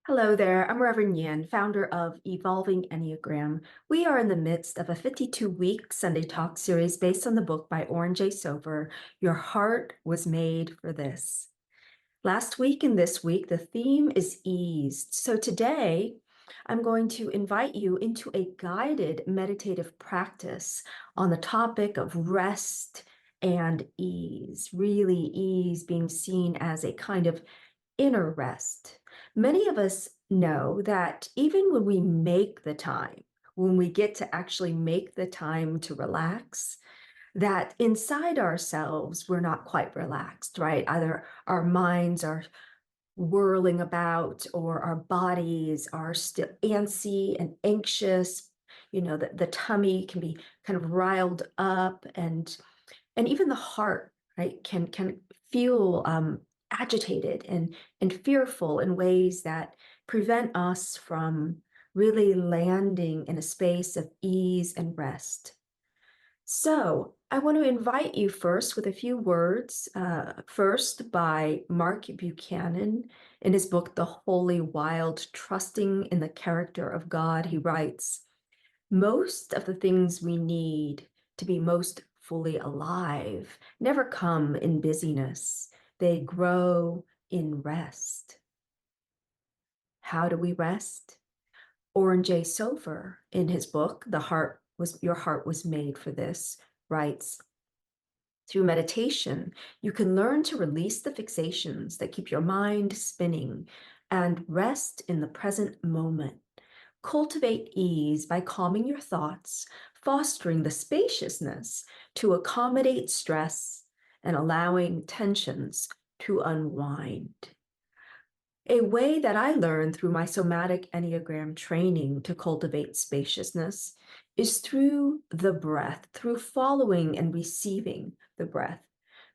Hello there, I'm Reverend Nhien, founder of Evolving Enneagram. We are in the midst of a 52-week Sunday talk series based on the book by Oren Sofer, Your Heart Was Made for This. Last week and this week, the theme is ease. So today, I'm going to invite you into a guided meditative practice on the topic of rest and ease, really ease being seen as a kind of inner rest. Many of us know that even when we make the time, when we get to actually make the time to relax, that inside ourselves, we're not quite relaxed, right? Either our minds are whirling about or our bodies are still antsy and anxious. You know, the tummy can be kind of riled up and even the heart, right, can feel agitated and fearful in ways that prevent us from really landing in a space of ease and rest. So I want to invite you first with a few words, first by Mark Buchanan in his book, The Holy Wild, Trusting in the Character of God. He writes, most of the things we need to be most fully alive never come in busyness. They grow in rest. How do we rest? Oren Sofer, in his book, Your Heart Was Made for This, writes, through meditation, you can learn to release the fixations that keep your mind spinning and rest in the present moment. Cultivate ease by calming your thoughts, fostering the spaciousness to accommodate stress, and allowing tensions to unwind. A way that I learned through my somatic Enneagram training to cultivate spaciousness is through the breath, through following and receiving the breath.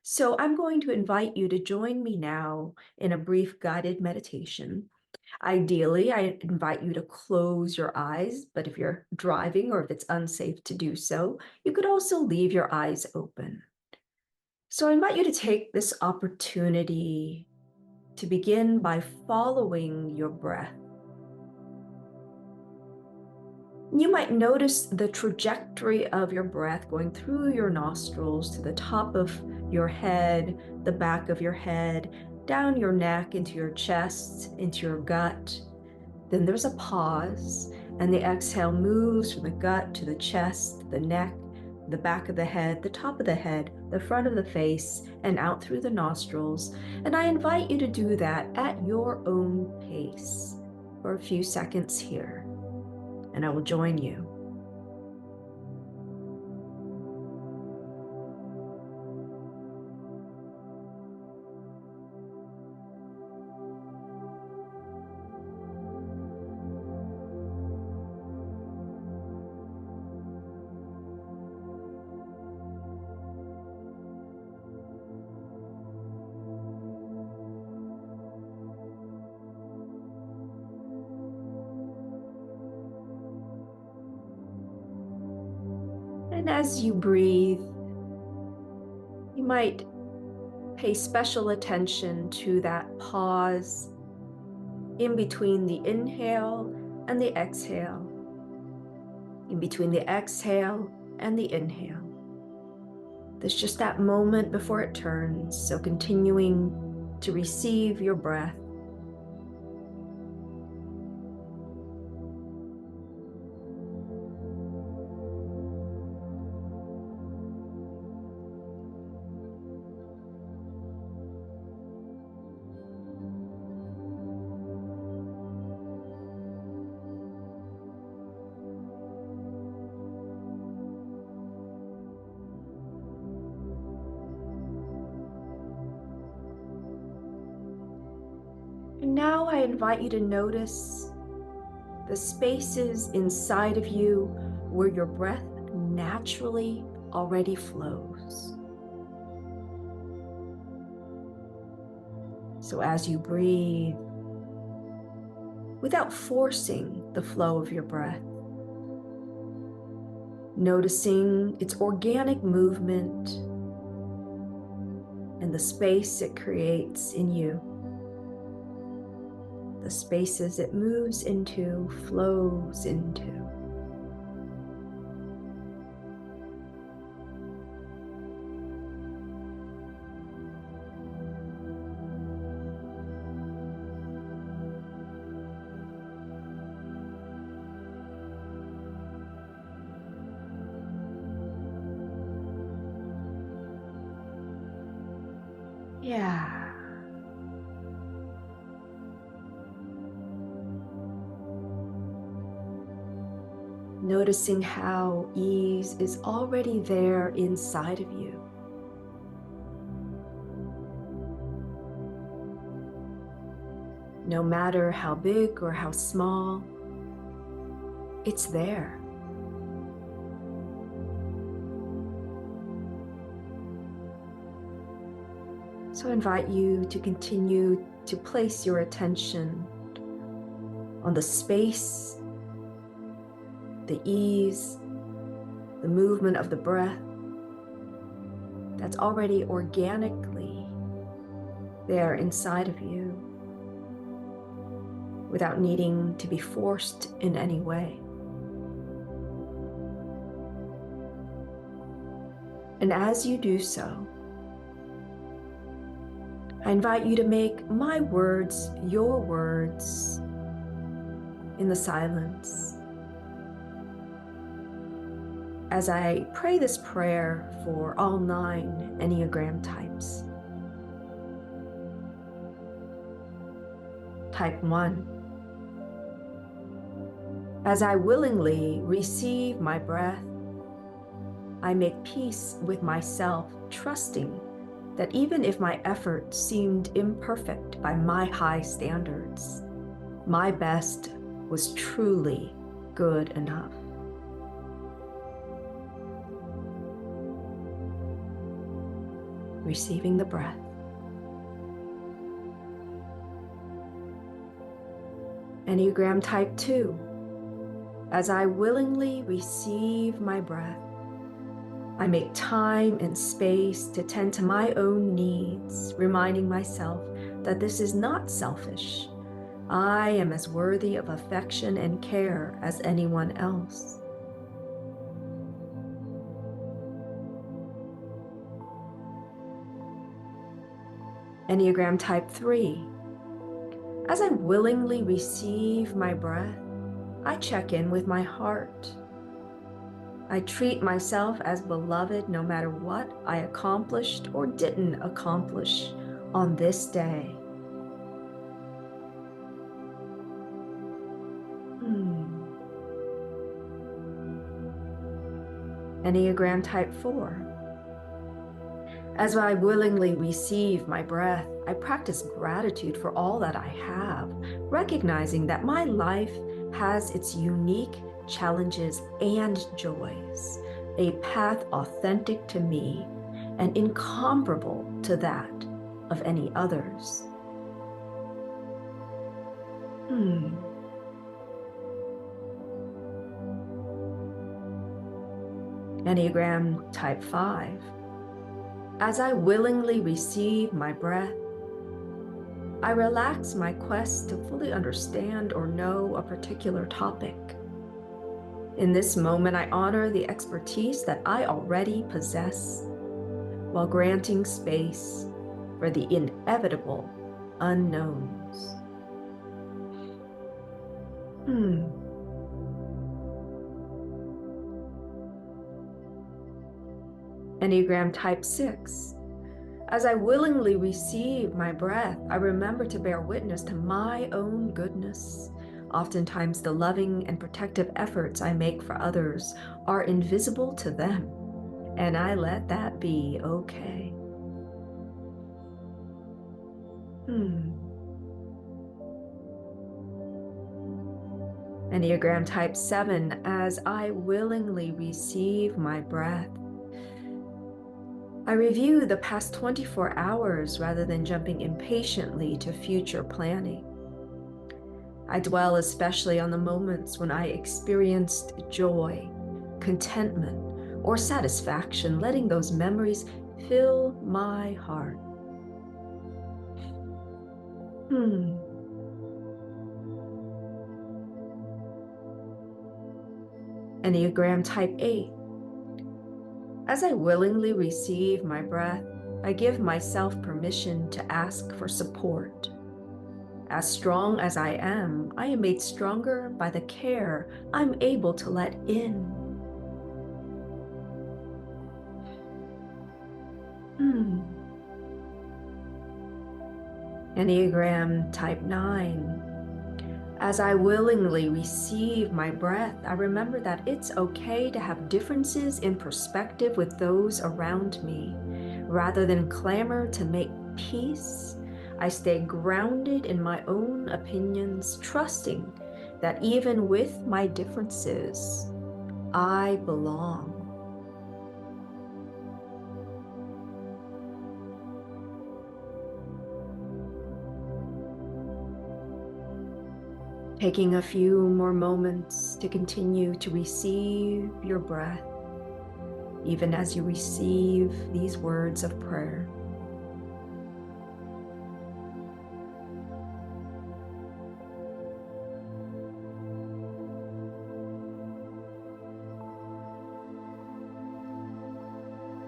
So I'm going to invite you to join me now in a brief guided meditation. Ideally, I invite you to close your eyes, but if you're driving or if it's unsafe to do so, you could also leave your eyes open. So I invite you to take this opportunity to begin by following your breath. You might notice the trajectory of your breath going through your nostrils to the top of your head, the back of your head, down your neck, into your chest, into your gut. Then there's a pause, and the exhale moves from the gut to the chest, the neck, the back of the head, the top of the head, the front of the face, and out through the nostrils. And I invite you to do that at your own pace for a few seconds here, and I will join you. And as you breathe, you might pay special attention to that pause in between the inhale and the exhale, in between the exhale and the inhale. There's just that moment before it turns, so continuing to receive your breath. And now I invite you to notice the spaces inside of you where your breath naturally already flows. So as you breathe, without forcing the flow of your breath, noticing its organic movement and the space it creates in you. the spaces it moves into, flows into. Yeah. Noticing how ease is already there inside of you. No matter how big or how small, it's there. So I invite you to continue to place your attention on the space, the ease, the movement of the breath that's already organically there inside of you without needing to be forced in any way. And as you do so, I invite you to make my words your words in the silence. As I pray this prayer for all 9 Enneagram types. Type 1. As I willingly receive my breath, I make peace with myself, trusting that even if my effort seemed imperfect by my high standards, my best was truly good enough. Receiving the breath. Enneagram Type 2. As I willingly receive my breath, I make time and space to tend to my own needs, reminding myself that this is not selfish. I am as worthy of affection and care as anyone else. Enneagram Type 3. As I willingly receive my breath, I check in with my heart. I treat myself as beloved no matter what I accomplished or didn't accomplish on this day. Enneagram Type 4. As I willingly receive my breath, I practice gratitude for all that I have, recognizing that my life has its unique challenges and joys, a path authentic to me and incomparable to that of any others. Enneagram Type 5. As I willingly receive my breath, I relax my quest to fully understand or know a particular topic. In this moment, I honor the expertise that I already possess, while granting space for the inevitable unknowns. Enneagram Type 6. As I willingly receive my breath, I remember to bear witness to my own goodness. Oftentimes, the loving and protective efforts I make for others are invisible to them, and I let that be okay. Enneagram Type 7. As I willingly receive my breath, I review the past 24 hours rather than jumping impatiently to future planning. I dwell especially on the moments when I experienced joy, contentment, or satisfaction, letting those memories fill my heart. Enneagram Type 8. As I willingly receive my breath, I give myself permission to ask for support. As strong as I am made stronger by the care I'm able to let in. Enneagram Type 9. As I willingly receive my breath, I remember that it's okay to have differences in perspective with those around me. Rather than clamor to make peace, I stay grounded in my own opinions, trusting that even with my differences, I belong. Taking a few more moments to continue to receive your breath, even as you receive these words of prayer.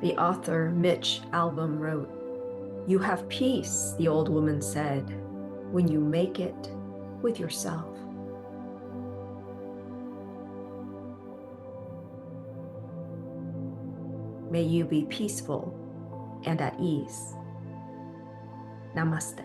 The author Mitch Albom wrote, "You have peace," the old woman said, "when you make it with yourself." May you be peaceful and at ease. Namaste.